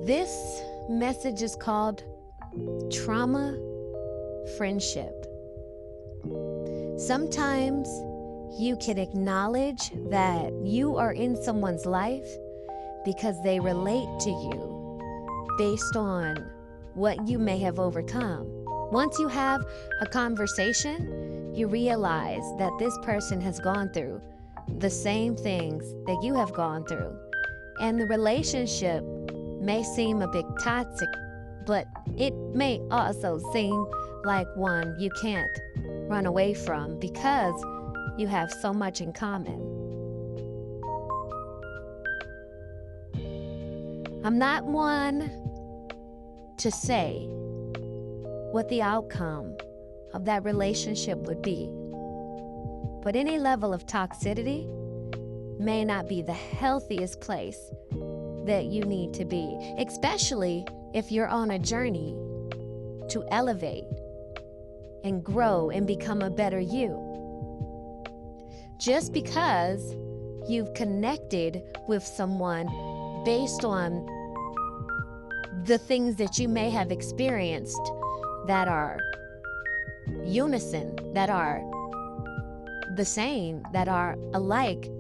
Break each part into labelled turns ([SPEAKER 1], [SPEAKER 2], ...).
[SPEAKER 1] This message is called Trama Friendship. Sometimes you can acknowledge that you are in someone's life because they relate to you based on what you may have overcome. Once you have a conversation, you realize that this person has gone through the same things that you have gone through. And the relationship may seem a bit toxic, but it may also seem like one you can't run away from because you have so much in common. I'm not one to say what the outcome of that relationship would be, but any level of toxicity may not be the healthiest place that you need to be, especially if you're on a journey to elevate and grow and become a better you. Just because you've connected with someone based on the things that you may have experienced that are unison, that are the same, that are alike,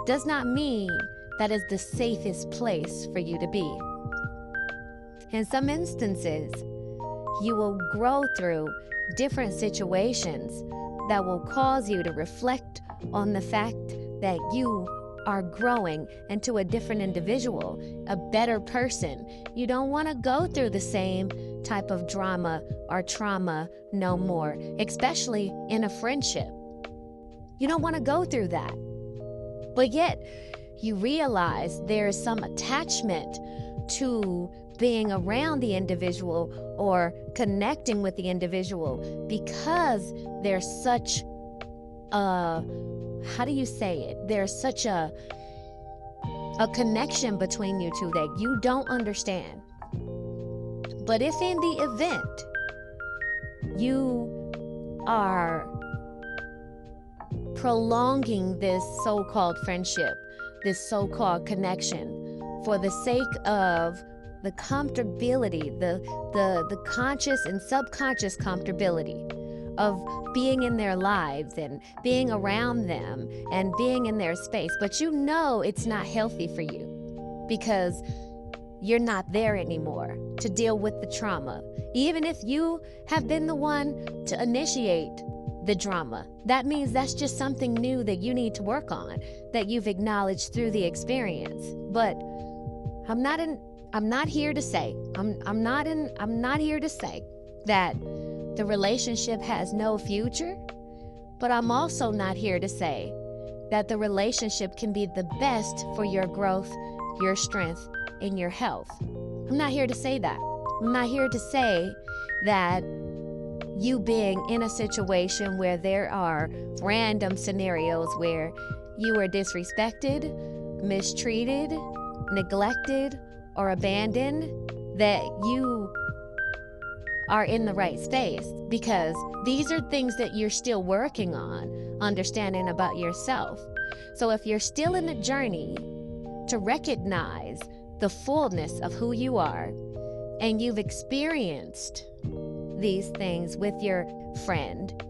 [SPEAKER 1] does not mean that is the safest place for you to be. In some instances, you will grow through different situations that will cause you to reflect on the fact that you are growing into a different individual, a better person. You don't want to go through the same type of drama or trauma no more, especially in a friendship. You don't want to go through that. But yet, you realize there is some attachment to being around the individual or connecting with the individual because there's such there's such a connection between you two that you don't understand. But if in the event you are prolonging this so-called friendship, this so-called connection, for the sake of the comfortability, the conscious and subconscious comfortability of being in their lives and being around them and being in their space, but you know it's not healthy for you because you're not there anymore to deal with the trauma. Even if you have been the one to initiate the drama, that means that's just something new that you need to work on, that you've acknowledged through the experience. But I'm not here to say that the relationship has no future, but I'm also not here to say that the relationship can be the best for your growth, your strength, and your health. I'm not here to say that. I'm not here to say that you being in a situation where there are random scenarios where you are disrespected, mistreated, neglected, or abandoned, that you are in the right space, because these are things that you're still working on, understanding about yourself. So if you're still in the journey to recognize the fullness of who you are, and you've experienced these things with your friend,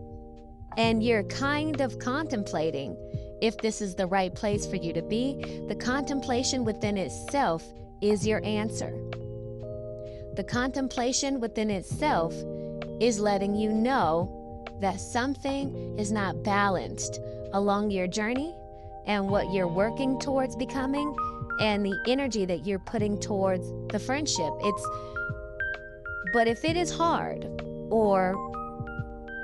[SPEAKER 1] and you're kind of contemplating if this is the right place for you to be, the contemplation within itself is your answer. The contemplation within itself is letting you know that something is not balanced along your journey and what you're working towards becoming and the energy that you're putting towards the friendship. But if it is hard, or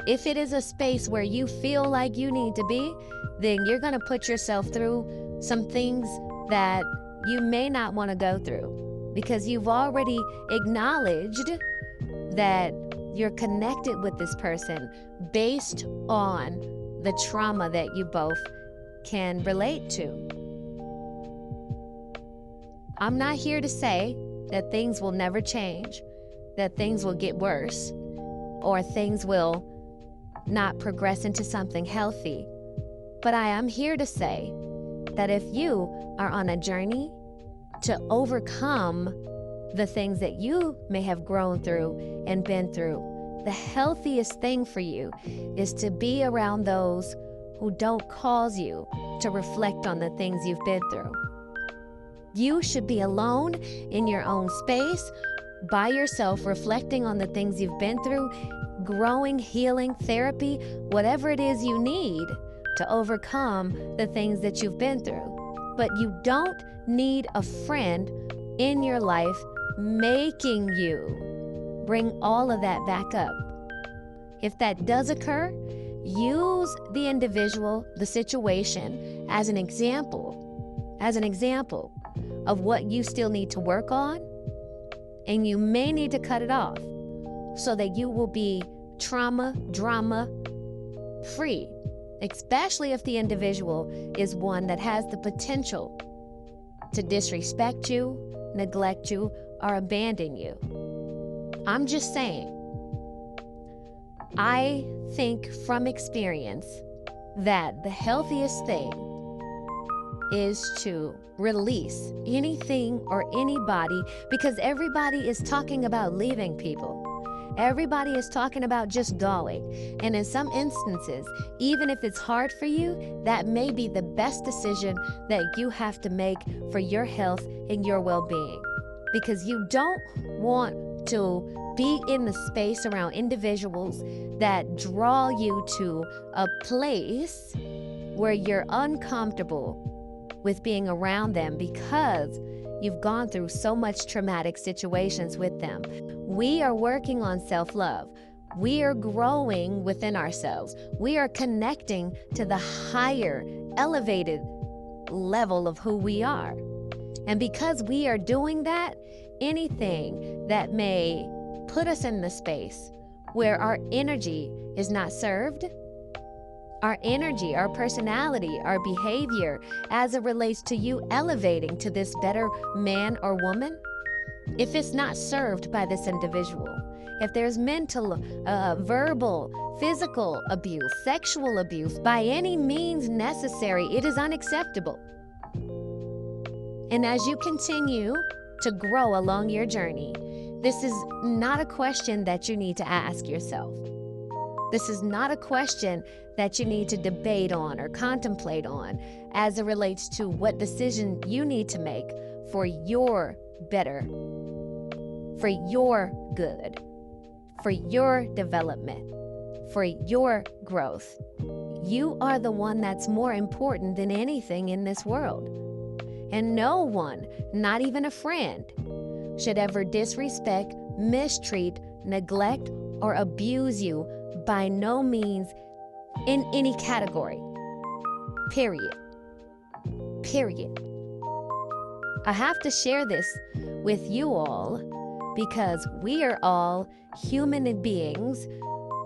[SPEAKER 1] if it is a space where you feel like you need to be, then you're going to put yourself through some things that you may not want to go through, because you've already acknowledged that you're connected with this person based on the trauma that you both can relate to. I'm not here to say that things will never change, that things will get worse, or things will not progress into something healthy. But I am here to say that if you are on a journey to overcome the things that you may have grown through and been through. The healthiest thing for you is to be around those who don't cause you to reflect on the things you've been through. You should be alone in your own space, by yourself, reflecting on the things you've been through, growing, healing, therapy, whatever it is you need to overcome the things that you've been through. But you don't need a friend in your life making you bring all of that back up. If that does occur, use the individual, the situation, as an example of what you still need to work on, and you may need to cut it off so that you will be drama free, especially if the individual is one that has the potential to disrespect you, neglect you, or abandon you. I'm just saying, I think from experience that the healthiest thing is to release anything or anybody, because everybody is talking about leaving people. Everybody is talking about just going. And in some instances, even if it's hard for you, that may be the best decision that you have to make for your health and your well-being. Because you don't want to be in the space around individuals that draw you to a place where you're uncomfortable with being around them because you've gone through so much traumatic situations with them. We are working on self-love. We are growing within ourselves. We are connecting to the higher, elevated level of who we are. And because we are doing that, anything that may put us in the space where our energy is not served, our energy, our personality, our behavior as it relates to you elevating to this better man or woman, if it's not served by this individual, if there's mental, verbal, physical abuse, sexual abuse, by any means necessary, it is unacceptable. And as you continue to grow along your journey, this is not a question that you need to ask yourself. This is not a question that you need to debate on or contemplate on as it relates to what decision you need to make for your better, for your good, for your development, for your growth. You are the one that's more important than anything in this world. And no one, not even a friend, should ever disrespect, mistreat, neglect, or abuse you, by no means, in any category. Period. I have to share this with you all because we are all human beings,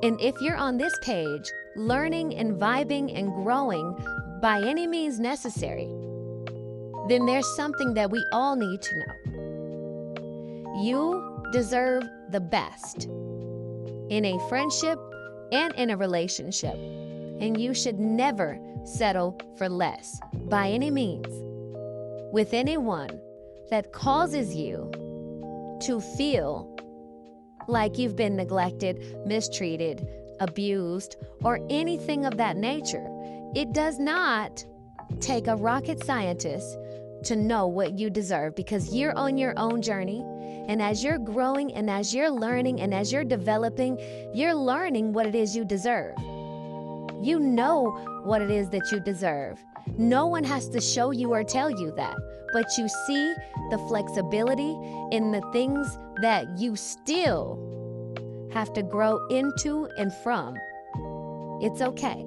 [SPEAKER 1] and if you're on this page learning and vibing and growing by any means necessary, then there's something that we all need to know. You deserve the best in a friendship and in a relationship, and you should never settle for less by any means with anyone that causes you to feel like you've been neglected, mistreated, abused, or anything of that nature. It does not take a rocket scientist to know what you deserve, because you're on your own journey. And as you're growing and as you're learning and as you're developing, you're learning what it is you deserve. You know what it is that you deserve. No one has to show you or tell you that, but you see the flexibility in the things that you still have to grow into and from. It's okay.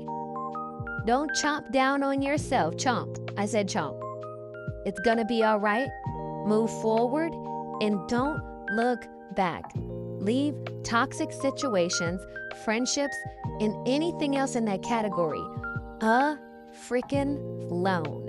[SPEAKER 1] Don't chomp down on yourself. Chomp. I said chomp. It's gonna be all right. Move forward and don't look back. Leave toxic situations, friendships, and anything else in that category freaking alone.